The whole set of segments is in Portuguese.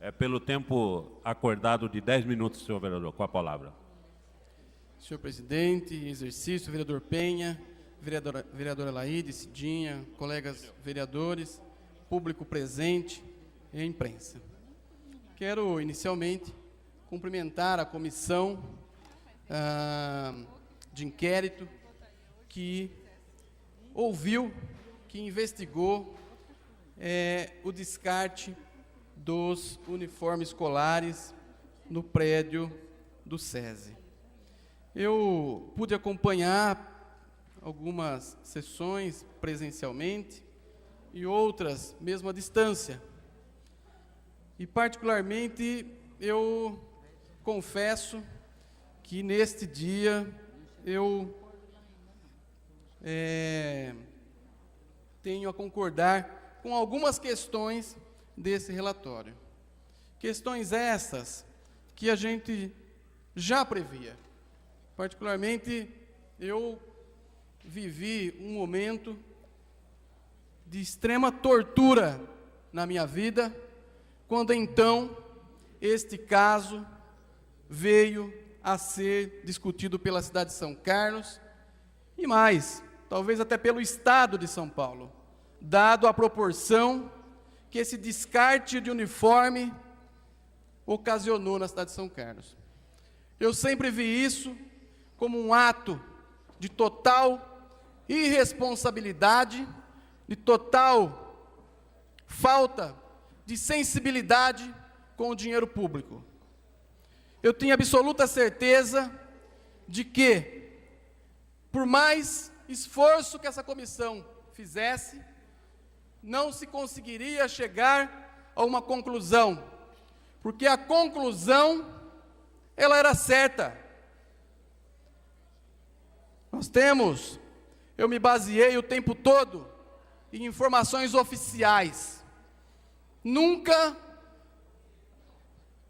É pelo tempo acordado de 10 minutos, senhor vereador. Com a palavra. Senhor presidente, em exercício, vereador Penha, vereadora Laíde, Cidinha, colegas vereadores, público presente e imprensa. Quero, inicialmente, cumprimentar a comissão de inquérito que ouviu, que investigou o descarte dos uniformes escolares no prédio do SESI. Eu pude acompanhar algumas sessões presencialmente e outras mesmo à distância. E, particularmente, eu confesso que, neste dia, eu tenho a concordar com algumas questões desse relatório. Questões essas que a gente já previa. Particularmente, eu vivi um momento de extrema tortura na minha vida, quando então este caso veio a ser discutido pela cidade de São Carlos e mais, talvez até pelo estado de São Paulo, dado a proporção que esse descarte de uniforme ocasionou na cidade de São Carlos. Eu sempre vi isso como um ato de total irresponsabilidade, de total falta de sensibilidade com o dinheiro público. Eu tinha absoluta certeza de que, por mais esforço que essa comissão fizesse, não se conseguiria chegar a uma conclusão, porque a conclusão, ela era certa. Eu me baseei o tempo todo em informações oficiais, nunca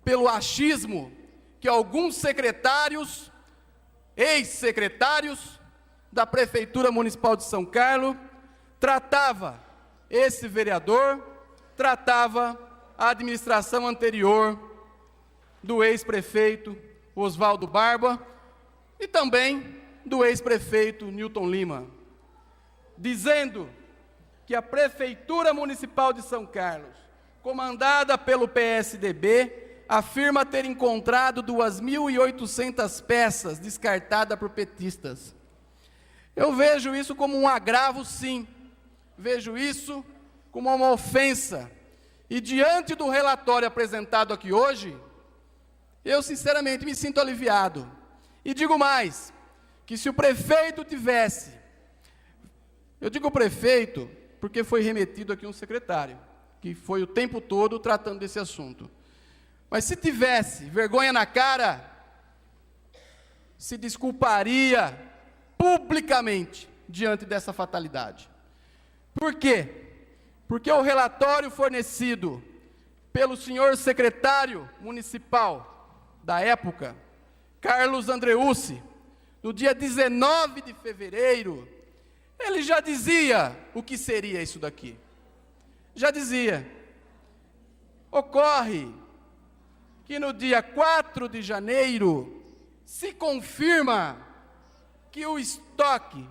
pelo achismo que alguns secretários, ex-secretários da Prefeitura Municipal de São Carlos, tratava esse vereador, tratava a administração anterior do ex-prefeito Oswaldo Barba e também do ex-prefeito Newton Lima, dizendo que a Prefeitura Municipal de São Carlos, comandada pelo PSDB, afirma ter encontrado 2.800 peças descartadas por petistas. Eu vejo isso como um agravo, sim. Vejo isso como uma ofensa. E diante do relatório apresentado aqui hoje, eu sinceramente me sinto aliviado. E digo mais, que se o prefeito tivesse, eu digo prefeito porque foi remetido aqui um secretário, que foi o tempo todo tratando desse assunto. Mas se tivesse vergonha na cara, se desculparia publicamente diante dessa fatalidade. Por quê? Porque o relatório fornecido pelo senhor secretário municipal da época, Carlos Andreucci, no dia 19 de fevereiro, ele já dizia o que seria isso daqui. Já dizia. Ocorre que no dia 4 de janeiro se confirma que o estoque,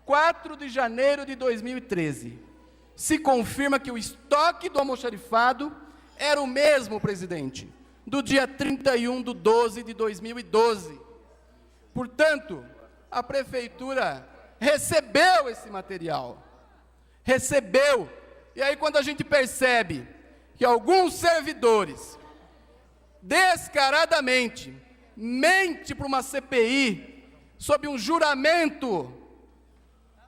4 de janeiro de 2013, se confirma que o estoque do almoxarifado era o mesmo, presidente, do dia 31/12 de 2012. Portanto, a prefeitura recebeu esse material. Recebeu. E aí, quando a gente percebe que alguns servidores descaradamente mente para uma CPI sob um juramento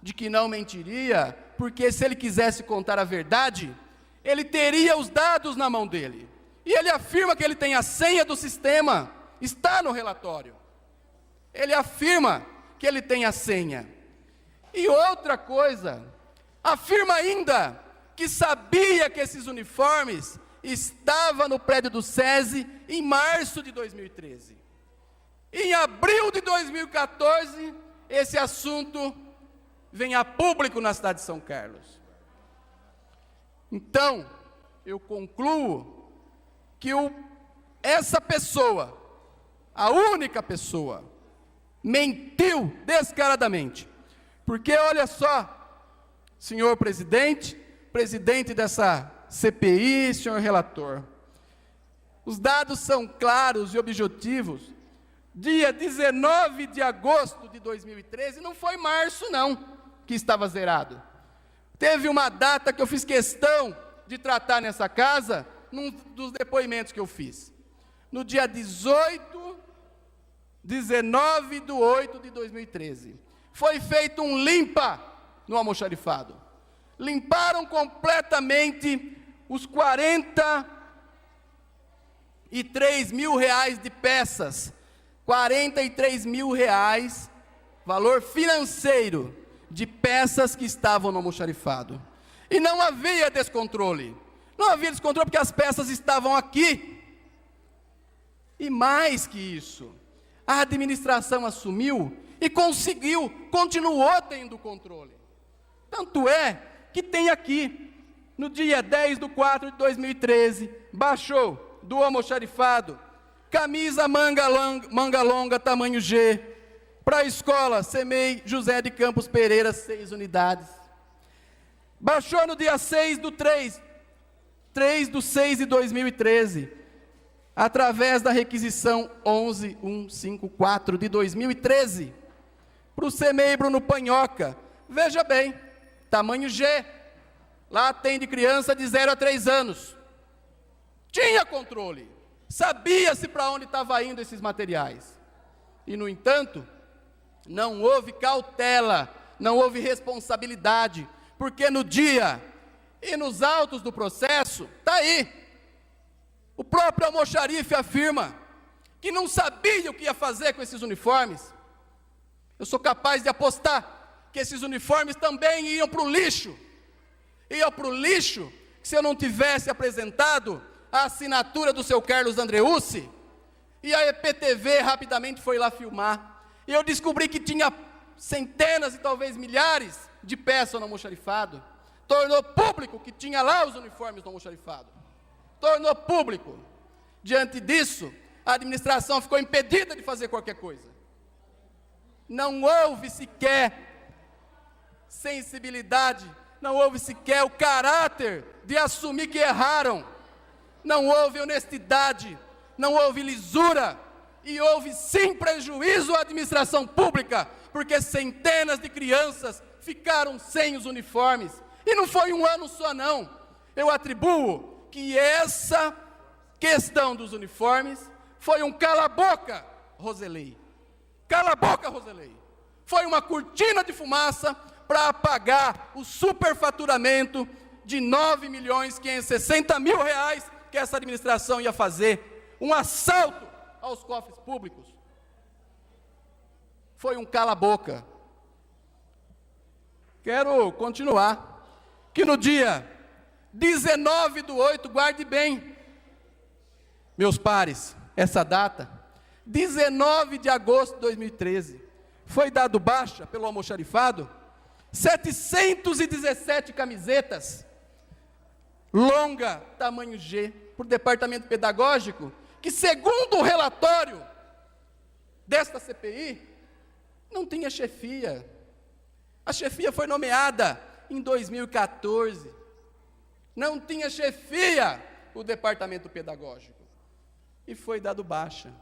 de que não mentiria, porque se ele quisesse contar a verdade, ele teria os dados na mão dele. E ele afirma que ele tem a senha do sistema, está no relatório. Ele afirma que ele tem a senha. E outra coisa, afirma ainda que sabia que esses uniformes estavam no prédio do SESI em março de 2013. Em abril de 2014, esse assunto vem a público na cidade de São Carlos. Então, eu concluo que essa pessoa, a única pessoa, mentiu descaradamente. Porque olha só, senhor presidente, presidente dessa CPI, senhor relator, os dados são claros e objetivos. Dia 19 de agosto de 2013, não foi março não, que estava zerado. Teve uma data que eu fiz questão de tratar nessa casa, num dos depoimentos que eu fiz. No dia 19 de 8 de 2013. Foi feito um limpa no almoxarifado. Limparam completamente os 43 mil reais de peças. 43 mil reais, valor financeiro, de peças que estavam no almoxarifado. E não havia descontrole. Não havia descontrole porque as peças estavam aqui. E mais que isso, a administração assumiu e continuou tendo controle. Tanto é que tem aqui, no dia 10/4 de 2013, baixou do almoxarifado, camisa manga longa, tamanho G, para a escola CEMEI José de Campos Pereira, 6 unidades. Baixou no dia 3/6 de 2013, através da requisição 11154 de 2013, para o CEMEI Bruno Panhoca. Veja bem, tamanho G, lá atende criança de 0 a 3 anos. Tinha controle, sabia-se para onde estava indo esses materiais. E, no entanto, não houve cautela, não houve responsabilidade, porque no dia e nos autos do processo, está aí, o próprio almoxarife afirma que não sabia o que ia fazer com esses uniformes. Eu sou capaz de apostar que esses uniformes também iam para o lixo. Iam para o lixo se eu não tivesse apresentado a assinatura do seu Carlos Andreucci. E a EPTV rapidamente foi lá filmar. E eu descobri que tinha centenas e talvez milhares de peças no almoxarifado. Tornou público que tinha lá os uniformes no almoxarifado. Tornou público. Diante disso, a administração ficou impedida de fazer qualquer coisa. Não houve sequer sensibilidade, não houve sequer o caráter de assumir que erraram. Não houve honestidade, não houve lisura, e houve sim prejuízo à administração pública, porque centenas de crianças ficaram sem os uniformes. E não foi um ano só não. Eu atribuo que essa questão dos uniformes foi um cala-boca, Roselei. Cala-boca, Roselei. Foi uma cortina de fumaça para apagar o superfaturamento de R$9.560.000 que essa administração ia fazer. Um assalto aos cofres públicos. Foi um cala-boca. Quero continuar. Que no dia 19/8, guarde bem, meus pares, essa data, 19 de agosto de 2013, foi dado baixa pelo almoxarifado 717 camisetas, longa, tamanho G, por departamento pedagógico, que segundo o relatório desta CPI, não tinha chefia. A chefia foi nomeada em 2014. Não tinha chefia o departamento pedagógico. E foi dado baixa.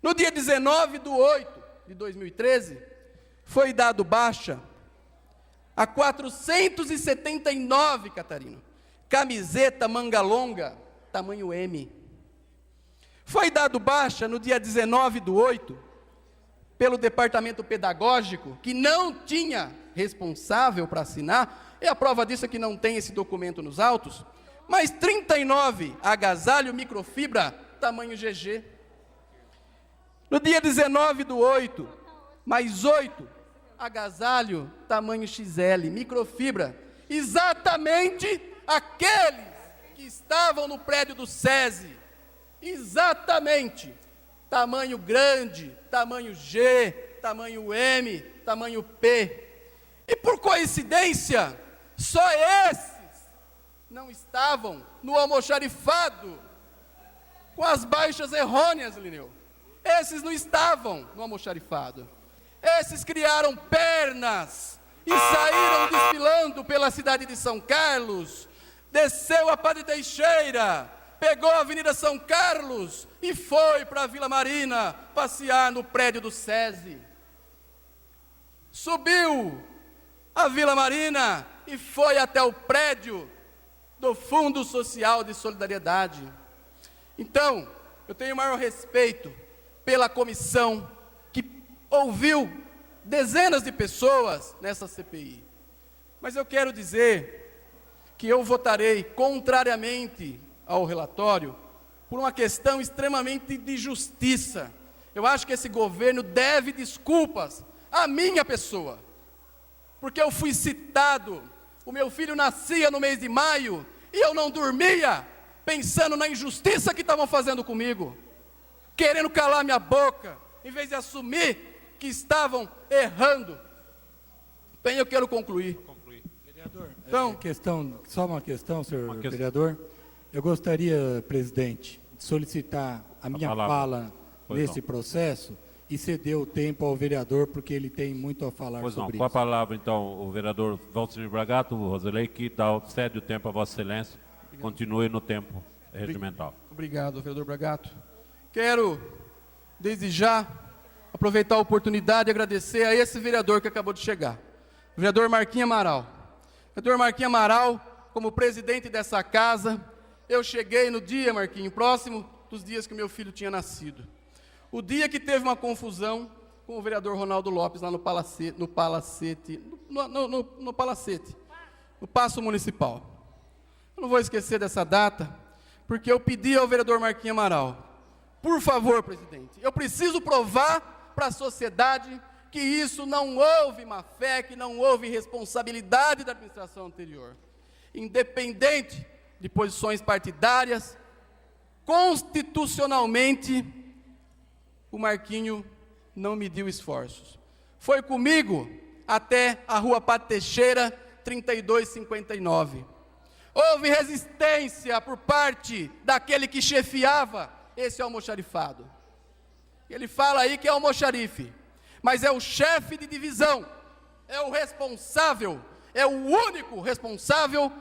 No dia 19/8 de 2013, foi dado baixa a 479, Catarina, camiseta manga longa, tamanho M. Foi dado baixa no dia 19/8, pelo departamento pedagógico, que não tinha responsável para assinar, e a prova disso é que não tem esse documento nos autos, mas 39 agasalho microfibra, tamanho GG. No dia 19/8, mais 8 agasalho, tamanho XL, microfibra, exatamente aqueles que estavam no prédio do SESI, exatamente, tamanho grande, tamanho G, tamanho M, tamanho P. E por coincidência, só esses não estavam no almoxarifado com as baixas errôneas, Lineu. Esses não estavam no almoxarifado. Esses criaram pernas e saíram desfilando pela cidade de São Carlos, desceu a Padre Teixeira, pegou a Avenida São Carlos e foi para a Vila Marina passear no prédio do SESI. Subiu a Vila Marina e foi até o prédio do Fundo Social de Solidariedade. Então, eu tenho o maior respeito pela comissão que ouviu dezenas de pessoas nessa CPI. Mas eu quero dizer que eu votarei contrariamente ao relatório por uma questão extremamente de justiça. Eu acho que esse governo deve desculpas à minha pessoa, porque eu fui citado, o meu filho nascia no mês de maio e eu não dormia pensando na injustiça que estavam fazendo comigo, querendo calar minha boca, em vez de assumir que estavam errando. Bem, eu quero concluir. Vereador, Então, só uma questão, senhor questão. vereador. Eu gostaria, presidente, de solicitar a minha fala nesse processo e ceder o tempo ao vereador, porque ele tem muito a falar Pois não, sobre com a isso. palavra, então, o vereador Valcir Bragato, Roselei, que cede o tempo a Vossa Excelência. Continue no tempo regimental. obrigado, vereador Bragato. Quero, desde já, aproveitar a oportunidade e agradecer a esse vereador que acabou de chegar, o vereador Marquinhos Amaral. Vereador Marquinhos Amaral, como presidente dessa casa, eu cheguei no dia, Marquinhos, próximo dos dias que meu filho tinha nascido. O dia que teve uma confusão com o vereador Ronaldo Lopes lá no Palacete, no Paço Municipal. Eu não vou esquecer dessa data, porque eu pedi ao vereador Marquinhos Amaral, por favor, presidente, eu preciso provar para a sociedade que isso não houve má fé, que não houve responsabilidade da administração anterior. Independente de posições partidárias, constitucionalmente, o Marquinho não mediu esforços. Foi comigo até a Rua Padre Teixeira, 3259. Houve resistência por parte daquele que chefiava esse almoxarifado. Ele fala aí que é almoxarife, mas é o chefe de divisão, é o responsável, é o único responsável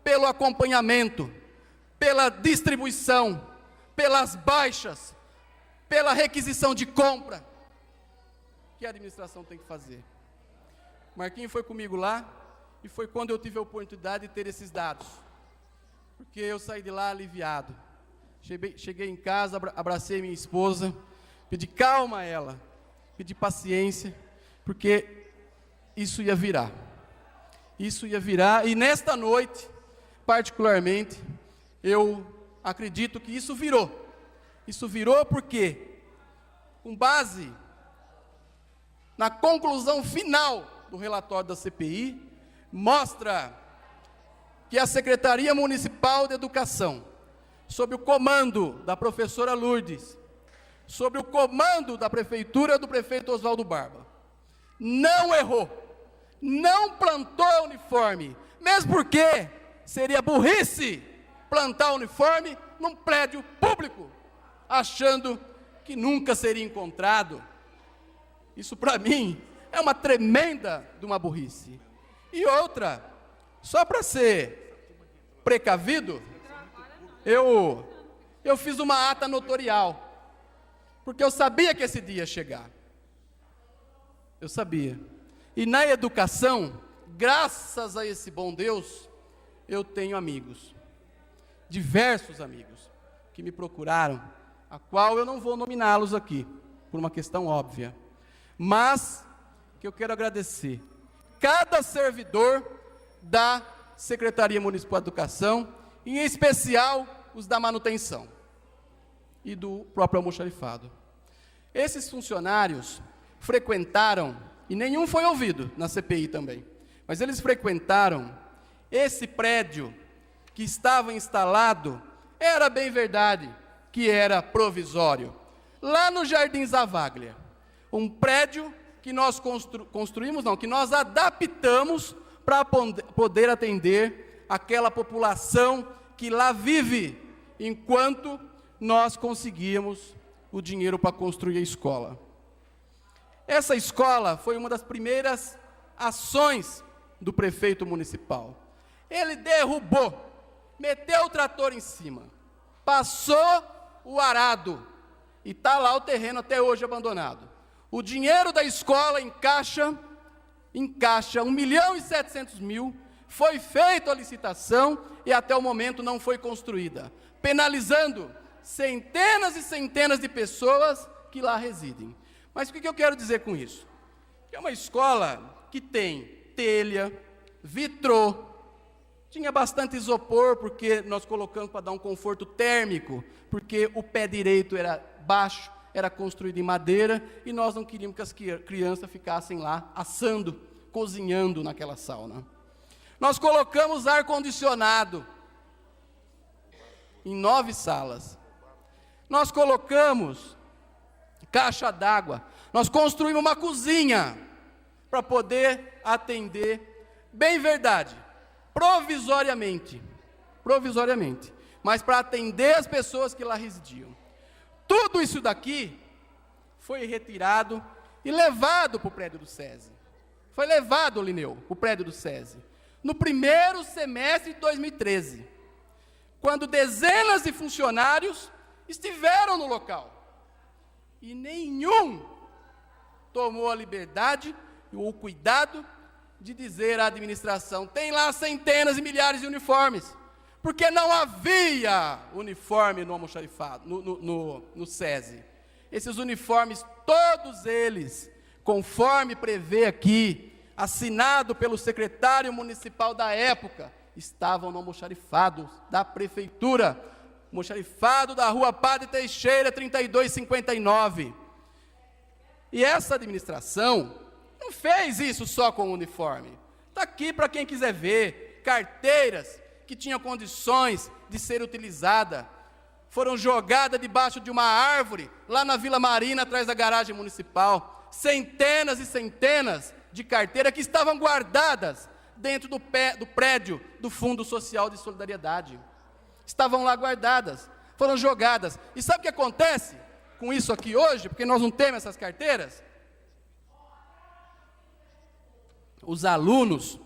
pelo acompanhamento, pela distribuição, pelas baixas, pela requisição de compra que a administração tem que fazer. Marquinhos foi comigo lá e foi quando eu tive a oportunidade de ter esses dados, porque eu saí de lá aliviado. Cheguei em casa, abracei minha esposa, pedi calma a ela, pedi paciência, porque isso ia virar. Isso ia virar, e nesta noite, particularmente, eu acredito que isso virou. Isso virou porque, com base na conclusão final do relatório da CPI, mostra que a Secretaria Municipal de Educação, sob o comando da professora Lourdes, sob o comando da prefeitura do prefeito Oswaldo Barba, não errou, não plantou uniforme, mesmo porque seria burrice plantar uniforme num prédio público, achando que nunca seria encontrado. Isso para mim é uma tremenda de uma burrice. E outra, só para ser precavido, eu fiz uma ata notorial, porque eu sabia que esse dia ia chegar. Eu sabia. E na educação, graças a esse bom Deus, eu tenho amigos, diversos amigos, que me procuraram, a qual eu não vou nominá-los aqui, por uma questão óbvia, mas que eu quero agradecer cada servidor da Secretaria Municipal de Educação, em especial os da manutenção e do próprio almoxarifado. Esses funcionários frequentaram, e nenhum foi ouvido na CPI também, mas eles frequentaram esse prédio que estava instalado, era bem verdade que era provisório, lá no Jardim Zavaglia, um prédio que nós que nós adaptamos para poder atender aquela população que lá vive, enquanto nós conseguíamos o dinheiro para construir a escola. Essa escola foi uma das primeiras ações do prefeito municipal. Ele derrubou, meteu o trator em cima, passou o arado, e está lá o terreno até hoje abandonado. O dinheiro da escola em caixa, 1.700.000, foi feita a licitação e até o momento não foi construída, penalizando centenas e centenas de pessoas que lá residem. Mas o que eu quero dizer com isso? É uma escola que tem telha, vitrô, tinha bastante isopor, porque nós colocamos para dar um conforto térmico, porque o pé direito era baixo, era construído em madeira, e nós não queríamos que as crianças ficassem lá assando, cozinhando naquela sauna. Nós colocamos ar-condicionado em 9 salas. Nós colocamos caixa d'água. Nós construímos uma cozinha para poder atender, bem verdade, provisoriamente, mas para atender as pessoas que lá residiam. Tudo isso daqui foi retirado e levado para o prédio do SESI. Foi levado, Lineu, para o prédio do SESI, no primeiro semestre de 2013, quando dezenas de funcionários estiveram no local, e nenhum tomou a liberdade ou o cuidado de dizer à administração: tem lá centenas e milhares de uniformes, porque não havia uniforme no almoxarifado, no SESI. Esses uniformes, todos eles, conforme prevê aqui, assinado pelo secretário municipal da época, estavam no almoxarifado da prefeitura, almoxarifado da rua Padre Teixeira, 3259. E essa administração não fez isso só com o uniforme. Está aqui para quem quiser ver, carteiras que tinham condições de ser utilizada, foram jogadas debaixo de uma árvore, lá na Vila Marina, atrás da garagem municipal. Centenas e centenas de carteiras que estavam guardadas dentro do prédio do Fundo Social de Solidariedade. Estavam lá guardadas, foram jogadas. E sabe o que acontece com isso aqui hoje? Porque nós não temos essas carteiras. Os alunos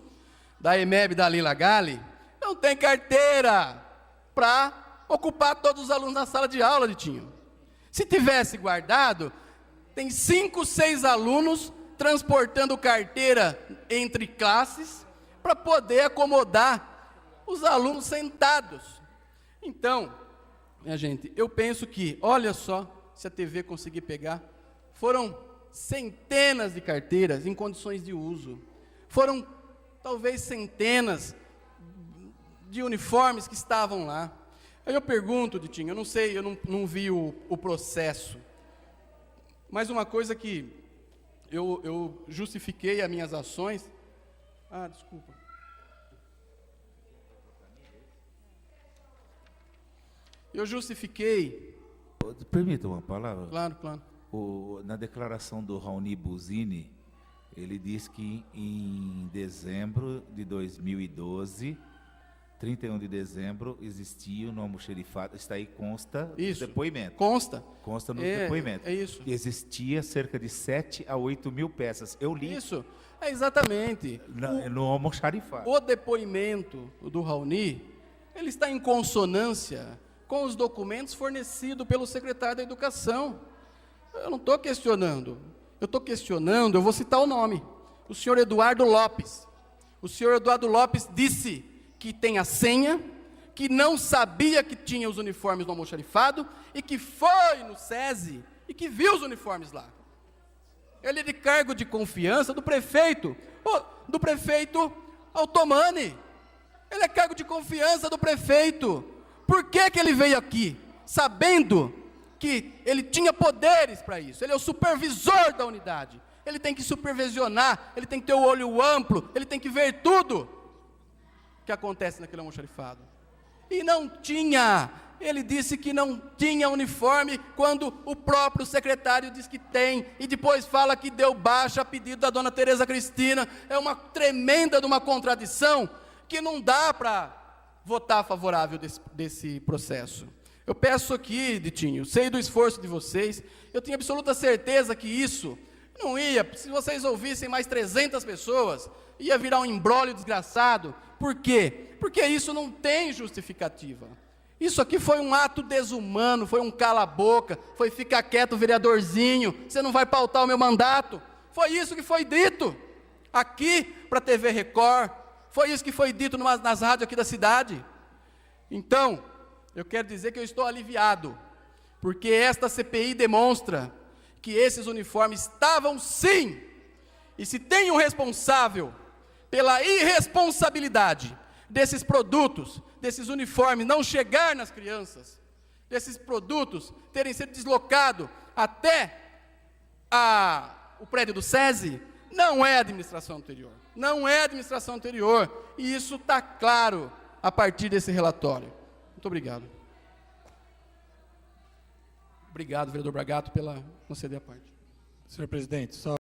da EMEB da Lila Gale não têm carteira para ocupar todos os alunos na sala de aula, Ditinho. Se tivesse guardado, tem 5, 6 alunos transportando carteira entre classes para poder acomodar os alunos sentados. Então, minha gente, eu penso que, olha só, se a TV conseguir pegar, foram centenas de carteiras em condições de uso. Foram, talvez, centenas de uniformes que estavam lá. Aí eu pergunto, Ditinho, eu não sei, eu não vi o processo, mas uma coisa que eu justifiquei as minhas ações... desculpa. Eu justifiquei... Permita uma palavra? Claro, claro. Na declaração do Raoni Buzini, ele diz que em dezembro de 2012, 31 de dezembro, existia no almoxarifado, está aí, consta isso, no depoimento. Consta no depoimento. É isso. E existia cerca de 7 a 8 mil peças. Eu li. Isso, exatamente. No almoxarifado. O depoimento do Raoni, ele está em consonância com os documentos fornecidos pelo secretário da Educação. Eu não estou questionando. Eu vou citar o nome. O senhor Eduardo Lopes. O senhor Eduardo Lopes disse que tem a senha, que não sabia que tinha os uniformes no almoxarifado, e que foi no SESI e que viu os uniformes lá. Ele é de cargo de confiança do prefeito Altomani. Ele é cargo de confiança do prefeito. Por que ele veio aqui? Sabendo que ele tinha poderes para isso. Ele é o supervisor da unidade. Ele tem que supervisionar, ele tem que ter o olho amplo, ele tem que ver tudo que acontece naquele almoxarifado. E não tinha, ele disse que não tinha uniforme, quando o próprio secretário diz que tem, e depois fala que deu baixa a pedido da dona Tereza Cristina. É uma tremenda de uma contradição, que não dá para votar favorável desse processo. Eu peço aqui, Ditinho, sei do esforço de vocês, eu tenho absoluta certeza que isso não ia, se vocês ouvissem mais 300 pessoas, ia virar um imbróglio desgraçado. Por quê? Porque isso não tem justificativa. Isso aqui foi um ato desumano, foi um cala-boca, foi ficar quieto, vereadorzinho, você não vai pautar o meu mandato. Foi isso que foi dito aqui para a TV Record, foi isso que foi dito nas rádios aqui da cidade. Então, eu quero dizer que eu estou aliviado, porque esta CPI demonstra que esses uniformes estavam sim, e se tem um responsável pela irresponsabilidade desses produtos, desses uniformes não chegar nas crianças, desses produtos terem sido deslocados até o prédio do SESI, não é a administração anterior, não é a administração anterior, e isso está claro a partir desse relatório. Muito obrigado. Obrigado, vereador Bragato, pela conceder a parte. Senhor presidente, só